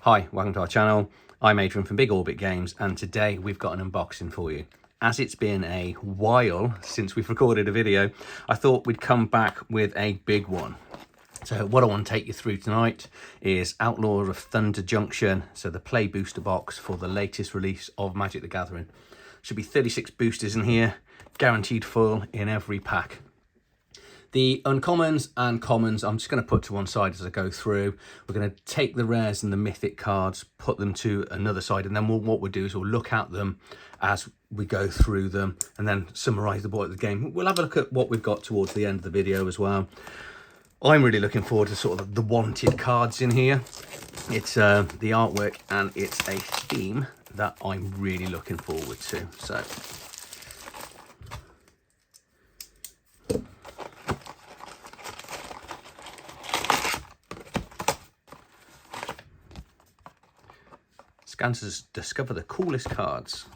Hi, welcome to our channel. I'm Adrian from Big Orbit Games, and today we've got an unboxing for you. As it's been a while since we've recorded a video, I thought we'd come back with a big one. So what I want to take you through tonight is Outlaws of Thunder Junction, so the play booster box for the latest release of Magic the Gathering. Should be 36 boosters in here, guaranteed full in every pack. The uncommons and commons, I'm just going to put to one side as I go through. We're going to take the rares and the mythic cards, put them to another side, and then what we'll do is we'll look at them as we go through them and then summarise the board of the game. We'll have a look at what we've got towards the end of the video as well. I'm really looking forward to sort of the wanted cards in here. It's the artwork and it's a theme that I'm really looking forward to. So Scansers discover the coolest cards.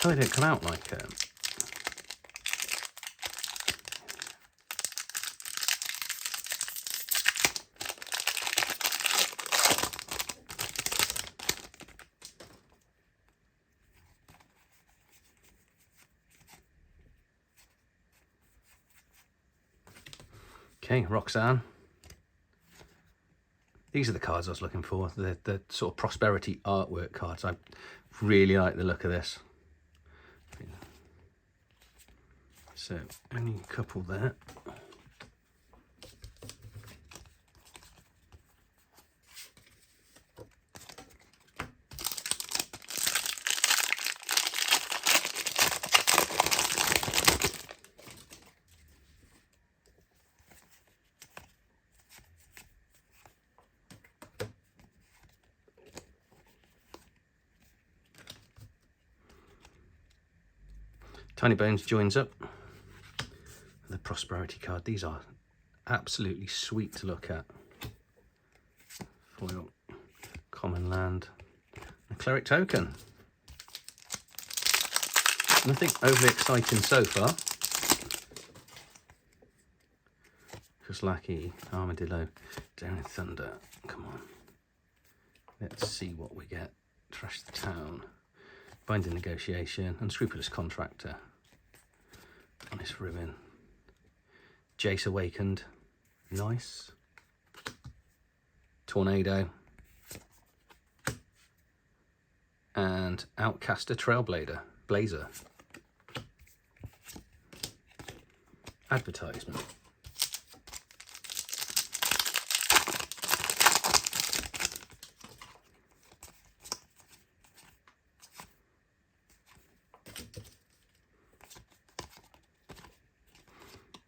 Oh, they don't come out like Okay, Roxanne. These are the cards I was looking for, the sort of prosperity artwork cards. I really like the look of this. So, only a couple there. Tiny Bones joins up. The prosperity card. These are absolutely sweet to look at. Foil, common land, a cleric token. Nothing overly exciting so far. Kuslaki, Armadillo, Down in Thunder. Come on. Let's see what we get. Trash the Town. Binding Negotiation. Unscrupulous Contractor. Honest Ribbon. Jace Awakened. Nice. Tornado. And Outcaster Trailblazer. Blazer. Advertisement.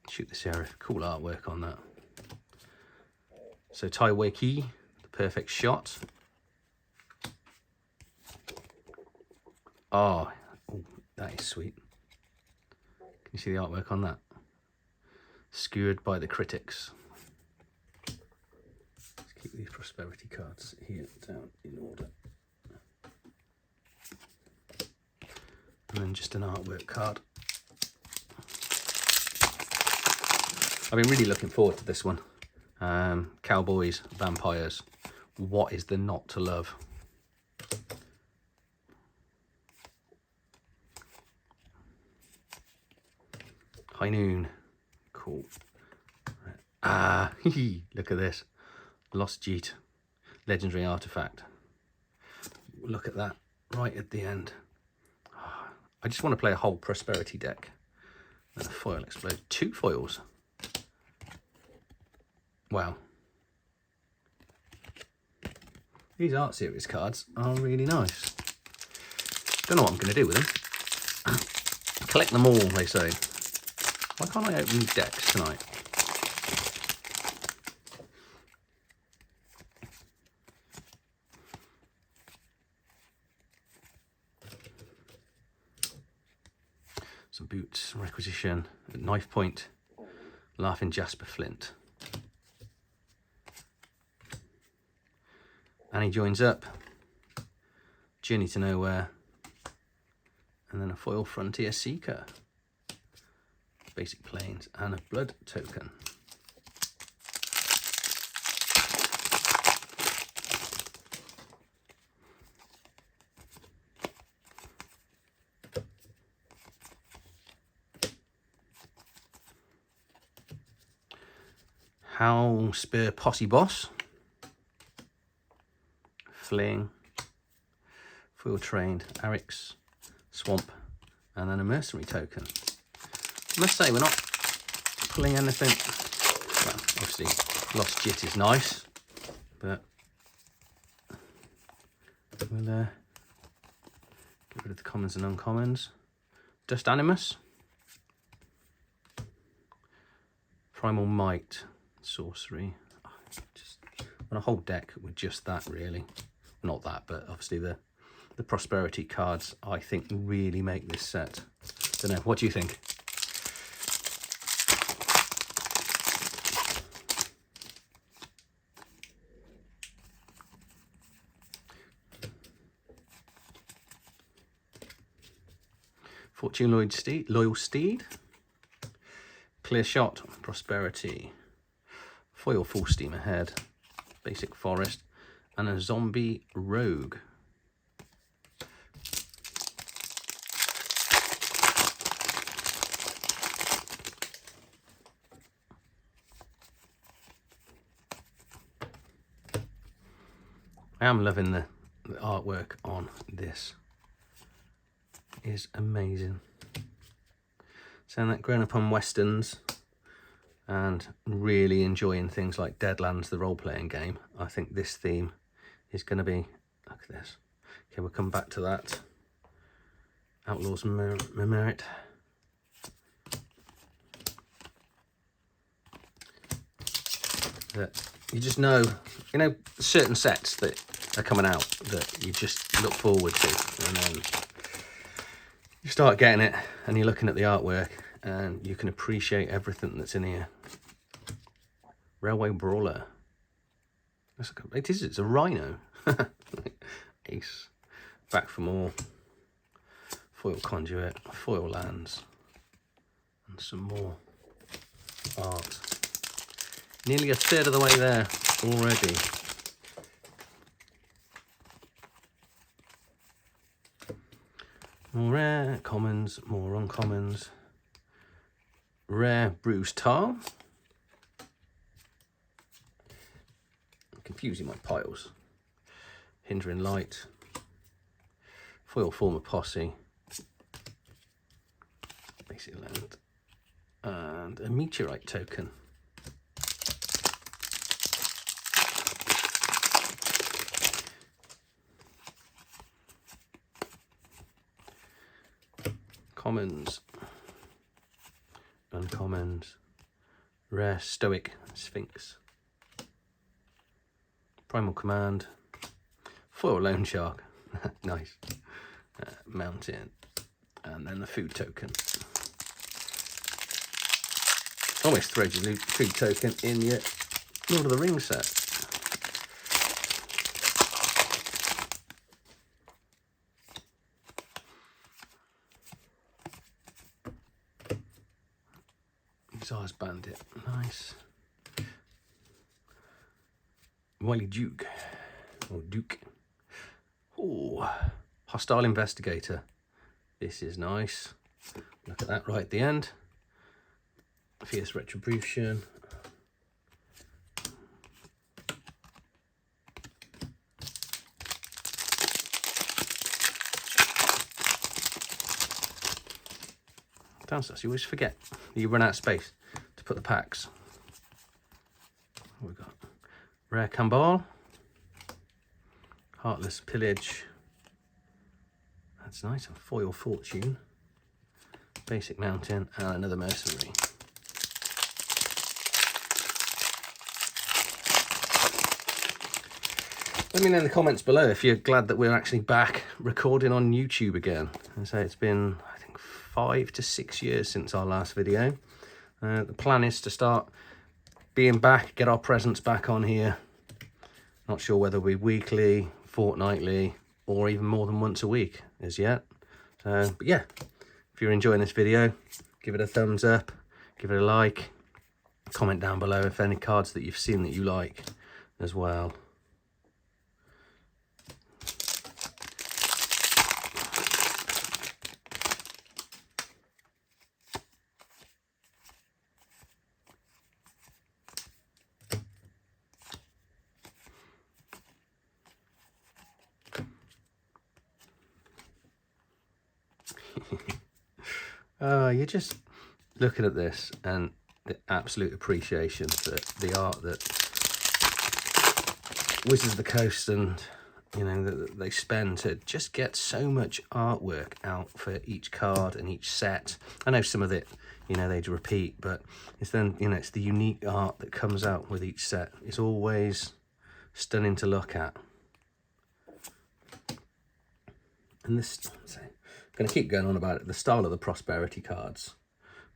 Shoot the Sheriff. Cool artwork on that. So Taiweki, the perfect shot. Oh, that is sweet. Can you see the artwork on that? Skewered by the critics. Let's keep these prosperity cards here down in order. And then just an artwork card. I've been really looking forward to this one. Cowboys, vampires. What is there not to love? High Noon. Cool. Ah, look at this. Lost Jeet. Legendary artifact. Look at that. Right at the end. I just want to play a whole prosperity deck. And a foil explode. 2 foils. Wow. These art series cards are really nice. Don't know what I'm going to do with them. Collect them all, they say. Why can't I open these decks tonight? Some boots, requisition, knife point, Laughing Jasper Flint. And he joins up. Journey to Nowhere. And then a foil Frontier Seeker. Basic Plains and a blood token. Howl Spear Posse Boss, Fling, Foil Trained, Arix, Swamp, and then a Mercenary token. I must say, we're not pulling anything. Well, obviously, Lost Jit is nice, but we'll get rid of the commons and uncommons. Dust Animus, Primal Might. Sorcery. Just on a whole deck with just that, really. Not that, but obviously the prosperity cards I think really make this set. Don't know, what do you think? Fortune Loyal Steed, Clear Shot, Prosperity, Foil Full Steam Ahead, Basic Forest, and a Zombie Rogue. I am loving the artwork on this. It is amazing. Saying that, growing up on Westerns and really enjoying things like Deadlands, the role-playing game, I think this theme is going to be, look at this. Okay, we'll come back to that. Outlaws of Merit. That you just know, certain sets that are coming out that you just look forward to, and then you start getting it and you're looking at the artwork and you can appreciate everything that's in here. Railway Brawler. It's a rhino. Ace. Back for more. Foil Conduit. Foil Lands. And some more art. Nearly a third of the way there already. More rare commons, more uncommons. Rare Bruised Tar. Confusing my piles. Hindering Light. Foil Former Posse. Basic Land. And a Meteorite token. Commons. Uncommons. Rare Stoic Sphinx. Primal Command. Foil Loan Shark. Nice. Mountain. And then the food token. Almost throws your food token in your Lord of the Rings set. Czar's Bandit. Nice. Wily Duke. Or Duke. Oh, Hostile Investigator. This is nice. Look at that right at the end. Fierce Retribution. Downstairs, you always forget. You run out of space to put the packs. What we got? Rare Cambal. Heartless Pillage. That's nice. A Foil Fortune. Basic Mountain. And another Mercenary. Let me know in the comments below if you're glad that we're actually back recording on YouTube again. And so it's been, I think, 5 to 6 years since our last video. The plan is to start being back, get our presence back on here, Not sure whether we're weekly, fortnightly, or even more than once a week as yet. But yeah, if you're enjoying this video, give it a thumbs up, give it a like, comment down below if any cards that you've seen that you like as well. You're just looking at this and the absolute appreciation for the art that Wizards of the Coast and, you know, that they spend to just get so much artwork out for each card and each set. I know some of it, you know, they'd repeat, but it's then, you know, it's the unique art that comes out with each set. It's always stunning to look at. And this, so I'm going to keep going on about it. The style of the Prosperity cards,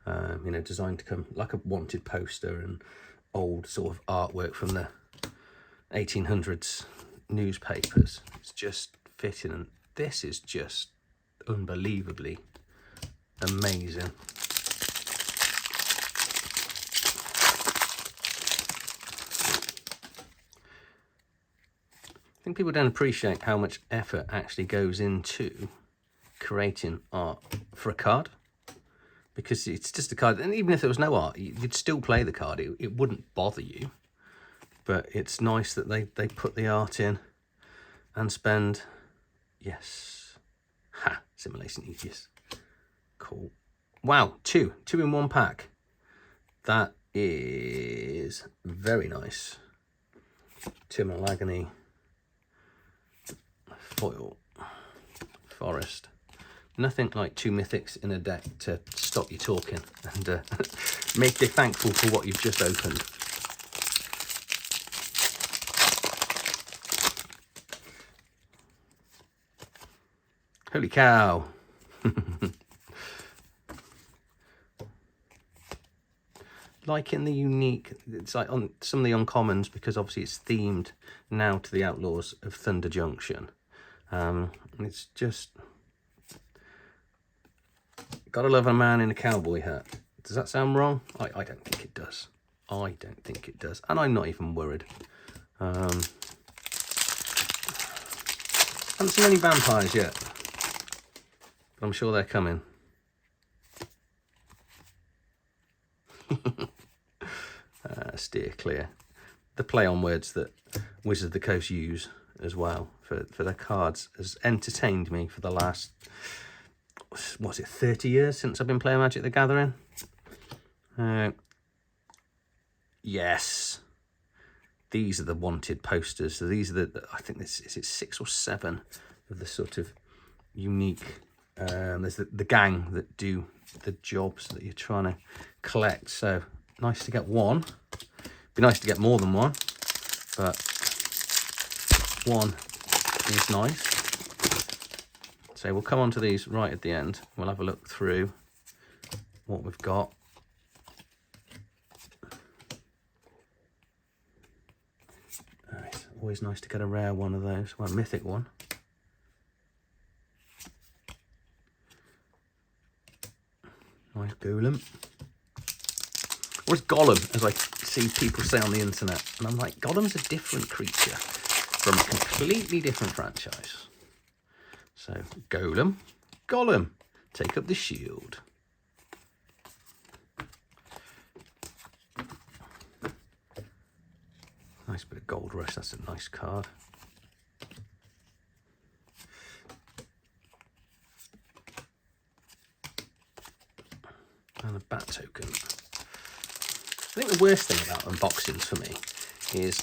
you know, designed to come like a wanted poster and old sort of artwork from the 1800s newspapers. It's just fitting, and this is just unbelievably amazing. I think people don't appreciate how much effort actually goes into creating art for a card, because it's just a card, and even if there was no art, you'd still play the card. It wouldn't bother you, but it's nice that they put the art in and spend, yes, ha, simulation aegis, cool. Wow, two in one pack. That is very nice. Timon Agony, foil, forest. Nothing like 2 mythics in a deck to stop you talking and make you thankful for what you've just opened. Holy cow. Liking the unique, it's like on some of the uncommons, because obviously it's themed now to the Outlaws of Thunder Junction. It's just, gotta love a man in a cowboy hat. Does that sound wrong? I don't think it does. I don't think it does, and I'm not even worried. Haven't seen any vampires yet, but I'm sure they're coming. Steer clear. The play on words that Wizards of the Coast use as well for their cards has entertained me for the last, what's it, 30 years since I've been playing Magic the Gathering. Yes, these are the wanted posters. So these are I think this is 6 or 7 of the sort of unique, there's the gang that do the jobs that you're trying to collect. So nice to get one. Be nice to get more than one, but one is nice. So we'll come on to these right at the end. We'll have a look through what we've got. It's always nice to get a rare one of those, well, a mythic one. Nice golem. Or it's Golem, as I see people say on the internet. And I'm like, Golem's a different creature from a completely different franchise. So, Golem, Golem, take up the shield. Nice bit of Gold Rush, that's a nice card. And a bat token. I think the worst thing about unboxings for me is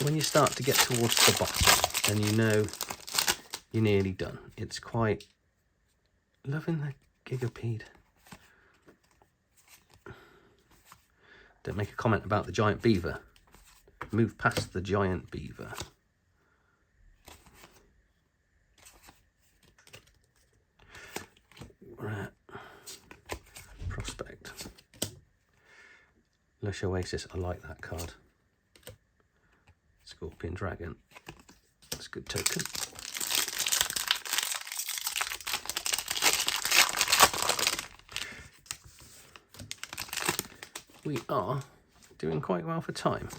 when you start to get towards the bottom and you know you're nearly done. It's quite loving the Gigapede. Don't make a comment about the giant beaver. Move past the giant beaver. Right. Prospect. Lush Oasis, I like that card. Scorpion Dragon. That's a good token. We are doing quite well for time.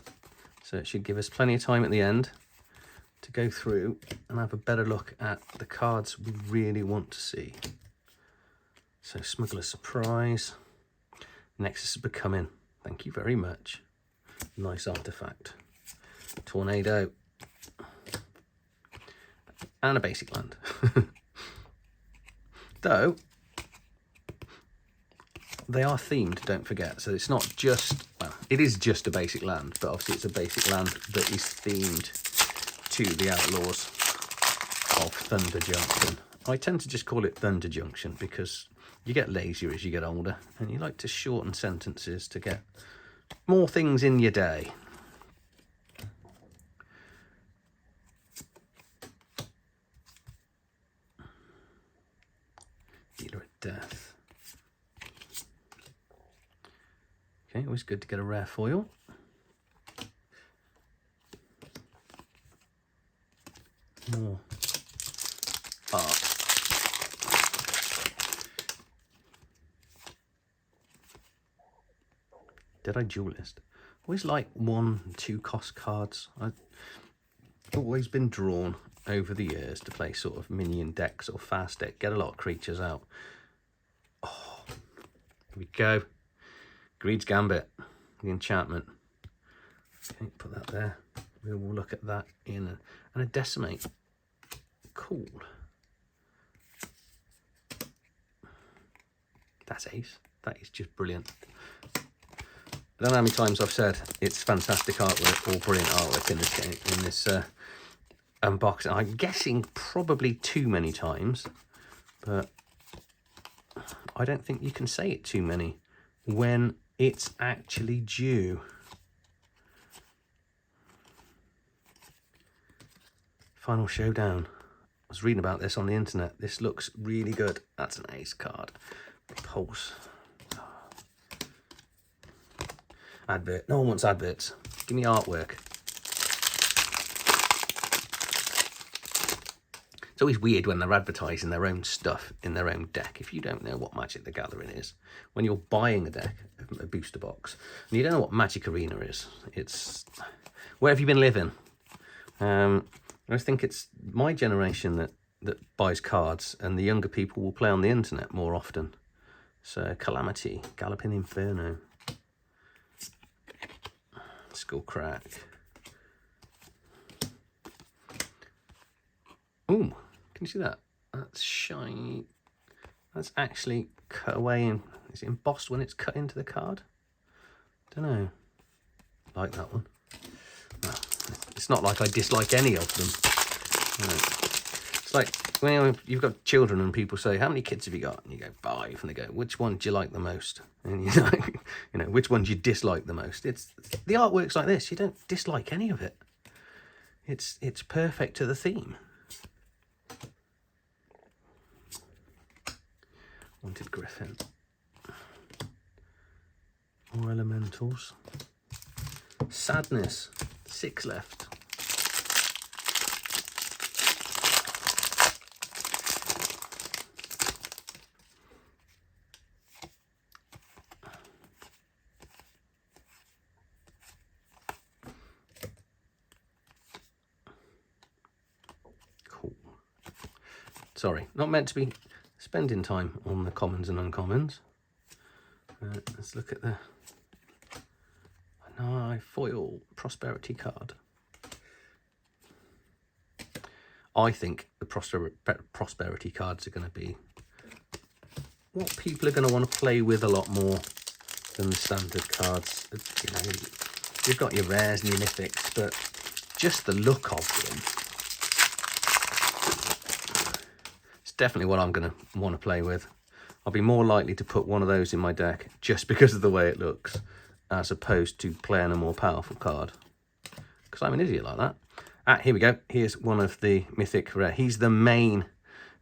So it should give us plenty of time at the end to go through and have a better look at the cards we really want to see. So Smuggler's Surprise, Nexus of Becoming, thank you very much. Nice artifact. Tornado. And a basic land. Though, they are themed, don't forget. So it's not just, well, it is just a basic land, but obviously it's a basic land that is themed to the Outlaws of Thunder Junction. I tend to just call it Thunder Junction because you get lazier as you get older and you like to shorten sentences to get more things in your day. Dealer of Death. Okay, always good to get a rare foil. More art. Did I duelist? Always like 1-2 cost cards. I've always been drawn over the years to play sort of minion decks or fast deck, get a lot of creatures out. Oh, here we go. Greed's Gambit, the enchantment. Okay, put that there. We will look at that in and a Decimate. Cool. That's ace. That is just brilliant. I don't know how many times I've said it's fantastic artwork or brilliant artwork in this game, in this unboxing. I'm guessing probably too many times, but I don't think you can say it too many when it's actually due. Final Showdown. I was reading about this on the internet. This looks really good. That's an ace card. Pulse. Advert. No one wants adverts. Give me artwork. It's always weird when they're advertising their own stuff in their own deck. If you don't know what Magic the Gathering is, when you're buying a deck, a booster box, and you don't know what Magic Arena is, it's... Where have you been living? I think it's my generation that buys cards, and the younger people will play on the internet more often. So, Calamity, Galloping Inferno. Skull Crack. Ooh, can you see that? That's shiny. That's actually cut away and is it embossed when it's cut into the card? Don't know. Like that one. Well, it's not like I dislike any of them. It's like when you've got children and people say, how many kids have you got? And you go, 5. And they go, which one do you like the most? And you're like, you know, which one do you dislike the most? It's the artwork's like this. You don't dislike any of it. It's perfect to the theme. Wanted Griffin. More elementals. Sadness. 6 left. Cool. Sorry, not meant to be spending time on the commons and uncommons. Let's look at the foil prosperity card. I think the prosperity cards are going to be what people are going to want to play with a lot more than the standard cards. You know, you've got your rares and your mythics, but just the look of them. It's definitely what I'm going to want to play with. I'll be more likely to put one of those in my deck just because of the way it looks, as opposed to playing a more powerful card. Because I'm an idiot like that. Here we go. Here's one of the mythic rare. He's the main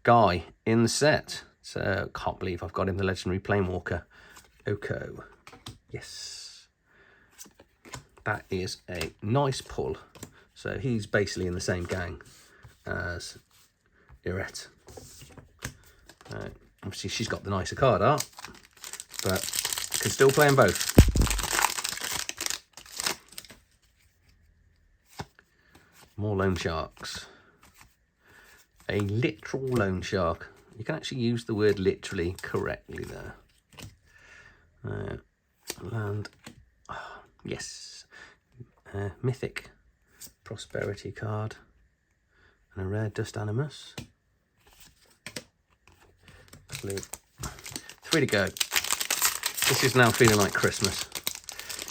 guy in the set. So can't believe I've got him, the legendary Planewalker Oko. Yes. That is a nice pull. So he's basically in the same gang as Irette. Obviously she's got the nicer card art, but I can still play them both. More loan sharks. A literal loan shark. You can actually use the word literally correctly there. Land. Oh, yes. Mythic. Prosperity card. And a rare Dust Animus. Blue. 3 to go. This is now feeling like Christmas.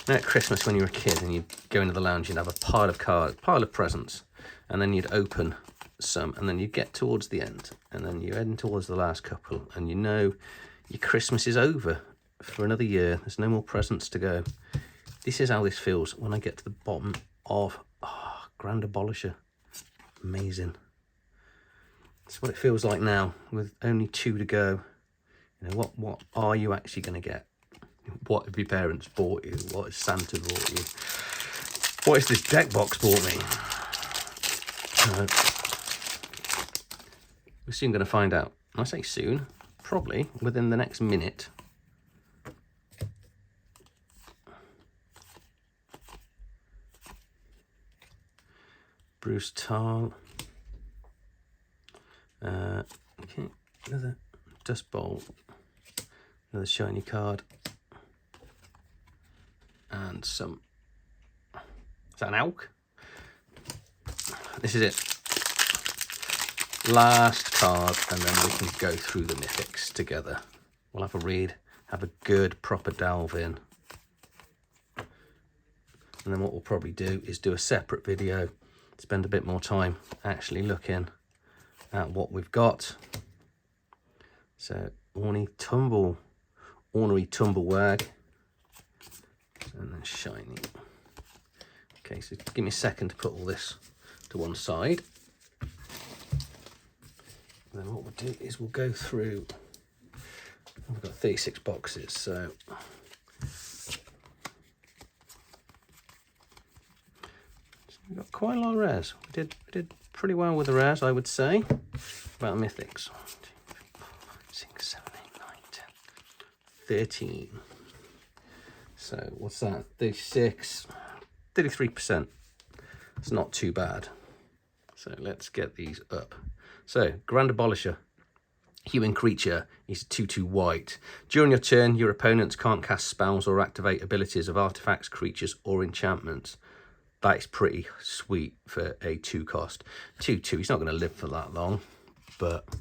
You know, at Christmas when you were a kid and you'd go into the lounge, you'd have a pile of cards, pile of presents, and then you'd open some, and then you get towards the end, and then you're heading towards the last couple, and you know your Christmas is over for another year. There's no more presents to go. This is how this feels when I get to the bottom of Grand Abolisher. Amazing. That's what it feels like now with only 2 to go. You know, what are you actually going to get? What have your parents bought you? What has Santa bought you? What has this deck box bought me? We're soon going to find out. I say soon, probably within the next minute. Bruce Tarl. Okay, another Dust Bowl. Another shiny card. And some... Is that an Elk? This is it. Last card, and then we can go through the mythics together. We'll have a read, have a good proper delve in. And then what we'll probably do is do a separate video, spend a bit more time actually looking at what we've got. So, Ornery Tumblewag, and then shiny. Okay, so give me a second to put all this to one side. And then what we'll do is we'll go through. We've got 36 boxes, so we've got quite a lot of rares. We did pretty well with the rares, I would say. About mythics. 1, 2, 3, 4, 5, 6, 7, 8, 9, 10, 13. So what's that? 36, 33%. It's not too bad. So let's get these up. So Grand Abolisher, human creature. He's a 2/2 white. During your turn, your opponents can't cast spells or activate abilities of artifacts, creatures, or enchantments. That is pretty sweet for a 2 cost. 2/2. He's not going to live for that long, but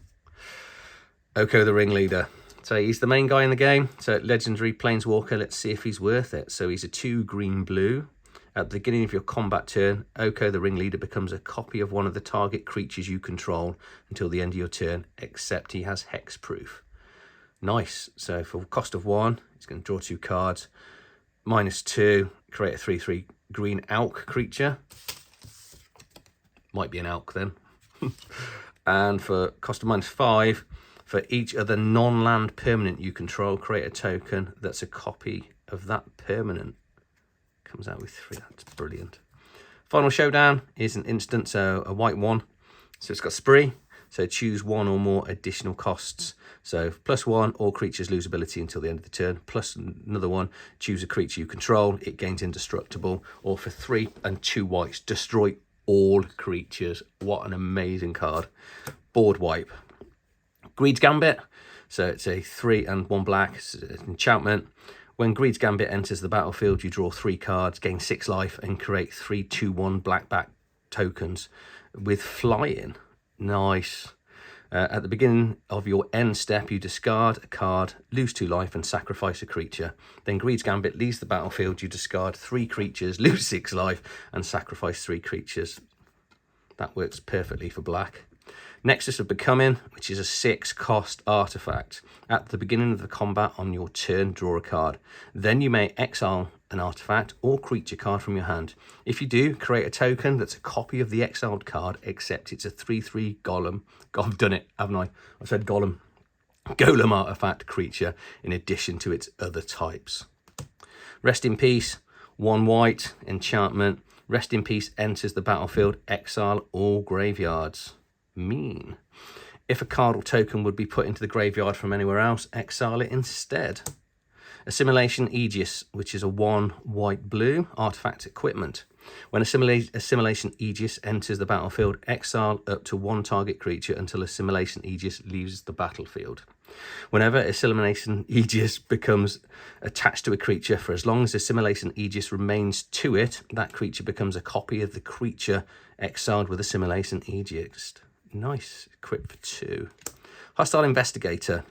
Oko the Ringleader. So he's the main guy in the game. So legendary Planeswalker. Let's see if he's worth it. So he's a 2 green-blue. At the beginning of your combat turn, Oko the Ringleader becomes a copy of one of the target creatures you control until the end of your turn, except he has hexproof. Nice. So for cost of 1, he's going to draw 2 cards. -2, create a 3/3 green Elk creature. Might be an Elk then. And for cost of -5, for each other non-land permanent you control, create a token that's a copy of that permanent. Comes out with 3. That's brilliant. Final Showdown is an instant, so a white 1. So it's got spree. So choose 1 or more additional costs. So +1, all creatures lose ability until the end of the turn. Plus another 1, choose a creature you control. It gains indestructible. Or for 3 and 2 whites, destroy all creatures. What an amazing card. Board wipe. Greed's Gambit. So it's a 3 and 1 black. It's an enchantment. When Greed's Gambit enters the battlefield, you draw 3 cards, gain 6 life, and create 3 2/1 black tokens with flying. Nice. At the beginning of your end step, you discard a card, lose 2 life, and sacrifice a creature. Then Greed's Gambit leaves the battlefield, you discard 3 creatures, lose 6 life, and sacrifice 3 creatures. That works perfectly for black. Nexus of Becoming, which is a 6 cost artifact. At the beginning of the combat on your turn, draw a card. Then you may exile an artifact or creature card from your hand. If you do, create a token that's a copy of the exiled card, except it's a 3/3 golem. God, I've done it, haven't I? I said golem. Golem artifact creature in addition to its other types. Rest in Peace, 1 white, enchantment. Rest in Peace enters the battlefield, exile all graveyards. Mean. If a card or token would be put into the graveyard from anywhere else, exile it instead. Assimilation Aegis, which is a 1 white-blue artifact equipment. When Assimilation Aegis enters the battlefield, exile up to 1 target creature until Assimilation Aegis leaves the battlefield. Whenever Assimilation Aegis becomes attached to a creature, for as long as Assimilation Aegis remains to it, that creature becomes a copy of the creature exiled with Assimilation Aegis. Nice. Equipped for 2. Hostile Investigator.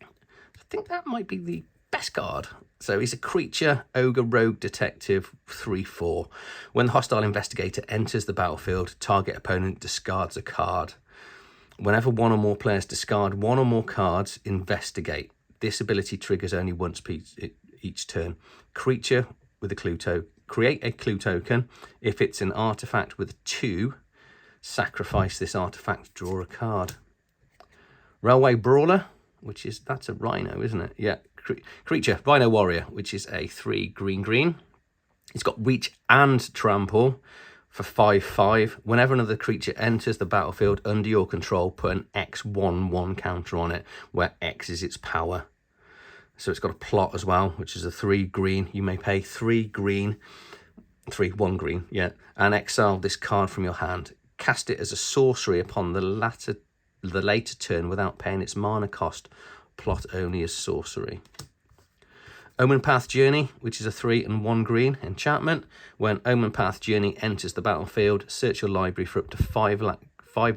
I think that might be the best card. So he's a creature, ogre, rogue, detective, 3/4. When the hostile investigator enters the battlefield, target opponent discards a card. Whenever one or more players discard 1 or more cards, investigate. This ability triggers only once each turn. Creature with a clue token. Create a clue token. If it's an artifact with 2, sacrifice this artifact, draw a card. Railway Brawler, that's a rhino, isn't it? Yeah. Creature, Rhino Warrior, which is a 3 green. It's got reach and trample for 5/5. Whenever another creature enters the battlefield under your control, put an X/1/1 counter on it, where X is its power. So it's got a plot as well, which is a 3 green. You may pay 1 green, yeah, and exile this card from your hand. Cast it as a sorcery upon the later turn without paying its mana cost. Plot only as sorcery. Omen Path Journey, which is a 3 and 1 green enchantment. When Omen Path Journey enters the battlefield, search your library for up to 5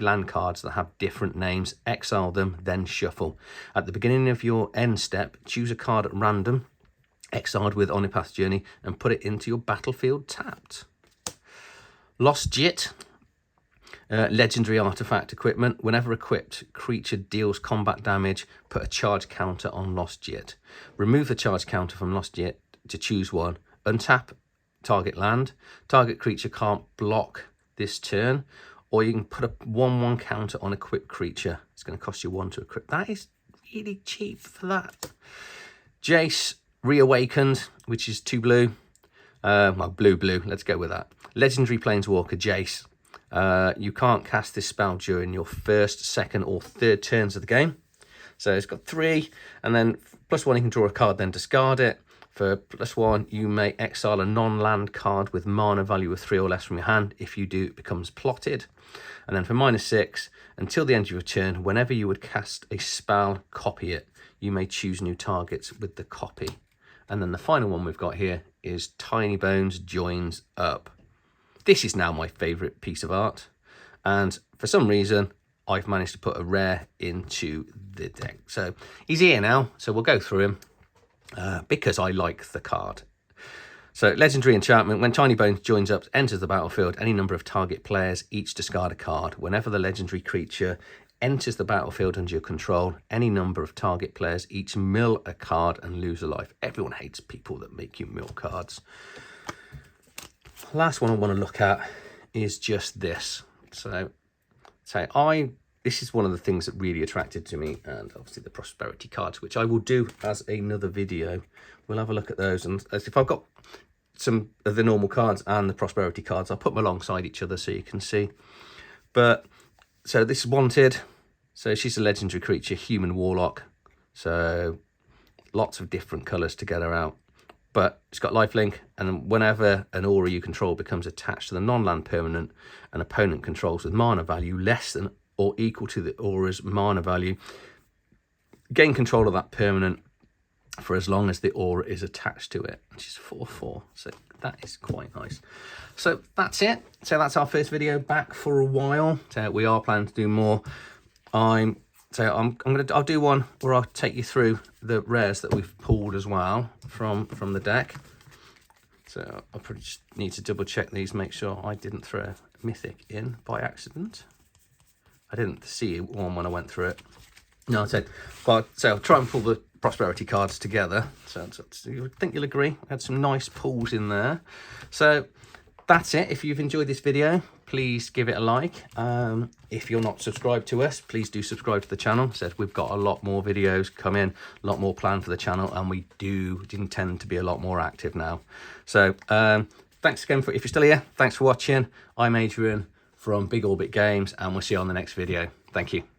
land cards that have different names, exile them, then shuffle. At the beginning of your end step, choose a card at random, exiled with Omen Path Journey, and put it into your battlefield tapped. Lost Jit. Legendary artifact equipment. Whenever equipped, creature deals combat damage, put a charge counter on Lost Jit. Remove the charge counter from Lost Jit to choose one. Untap target land. Target creature can't block this turn. Or you can put a 1/1 counter on equipped creature. It's going to cost you 1 to equip. That is really cheap for that. Jace Reawakened, which is 2 blue. Well, blue. Let's go with that. Legendary Planeswalker Jace. You can't cast this spell during your 1st, 2nd, or 3rd turns of the game. So it's got 3, and then +1 you can draw a card, then discard it. For +1, you may exile a non-land card with mana value of 3 or less from your hand. If you do, it becomes plotted. And then for -6, until the end of your turn, whenever you would cast a spell, copy it. You may choose new targets with the copy. And then the final one we've got here is Tiny Bones Joins Up. This is now my favourite piece of art, and for some reason I've managed to put a rare into the deck. So he's here now, so we'll go through him because I like the card. So legendary enchantment, when Tiny Bones Joins Up enters the battlefield, any number of target players each discard a card. Whenever the legendary creature enters the battlefield under your control, any number of target players each mill a card and lose a life. Everyone hates people that make you mill cards. Last one I want to look at is just this. This is one of the things that really attracted to me, and obviously the prosperity cards, which I will do as another video. We'll have a look at those, and if I've got some of the normal cards and the prosperity cards, I'll put them alongside each other so you can see. But so this is Wanted. So she's a legendary creature, human warlock. So lots of different colours to get her out. But it's got lifelink, and whenever an aura you control becomes attached to the non-land permanent an opponent controls with mana value less than or equal to the aura's mana value, gain control of that permanent for as long as the aura is attached to it, which is 4/4. So that is quite nice. So that's it. So that's our first video back for a while. So we are planning to do more. I'll do one where I'll take you through the rares that we've pulled as well from the deck. So I probably just need to double check these, make sure I didn't throw a Mythic in by accident. I didn't see one when I went through it. No, I said, but so I'll try and pull the prosperity cards together. So I think you'll agree. I had some nice pulls in there. So that's it. If you've enjoyed this video, please give it a like. If you're not subscribed to us, please do subscribe to the channel. We've got a lot more videos coming, a lot more planned for the channel, and we do intend to be a lot more active now. So thanks again if you're still here. Thanks for watching. I'm Adrian from Big Orbit Games, and we'll see you on the next video. Thank you.